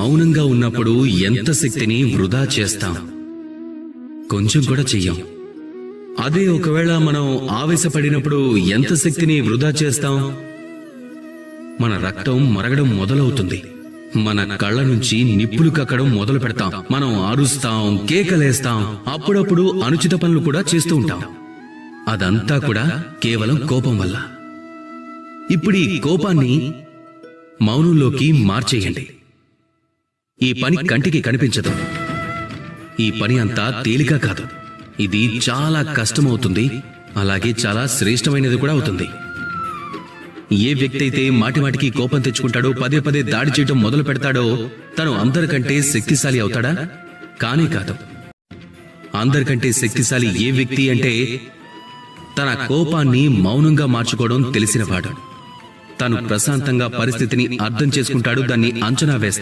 మౌనంగా ఉన్నప్పుడు ఎంత శక్తిని వృధా చేస్తాం? కొంచెం కూడా చెయ్యం. అదే ఒకవేళ మనం ఆవేశపడినప్పుడు ఎంత శక్తిని వృధా చేస్తాం? మన రక్తం మరగడం మొదలవుతుంది. మన కళ్ళ నుంచి నిప్పులు కక్కడం మొదలు పెడతాం. మనం అరుస్తాం, కేకలేస్తాం, అప్పుడప్పుడు అనుచిత పనులు కూడా చేస్తూ ఉంటాం. అదంతా కూడా కేవలం కోపం వల్ల. ఇప్పుడు ఈ కోపాన్ని మౌనంలోకి మార్చేయండి. ఈ పని కంటికి కనిపించదు. ఈ పని అంతా తేలిక కాదు. ఇది చాలా కష్టమవుతుంది, అలాగే చాలా శ్రేష్టమైనది కూడా అవుతుంది. ఏ వ్యక్తి అయితే మాటిమాటికి కోపం తెచ్చుకుంటాడో, పదే పదే దాడి చేయడం మొదలు పెడతాడో, తను అందరికంటే శక్తిశాలి అవుతాడా? కానీ కాదు. అందరికంటే శక్తిశాలి ఏ వ్యక్తి అంటే తన కోపాన్ని మౌనంగా మార్చుకోవడం తెలిసినవాడు. తను ప్రశాంతంగా పరిస్థితిని అర్థం చేసుకుంటాడు, దాన్ని అంచనా వేస్తాడు.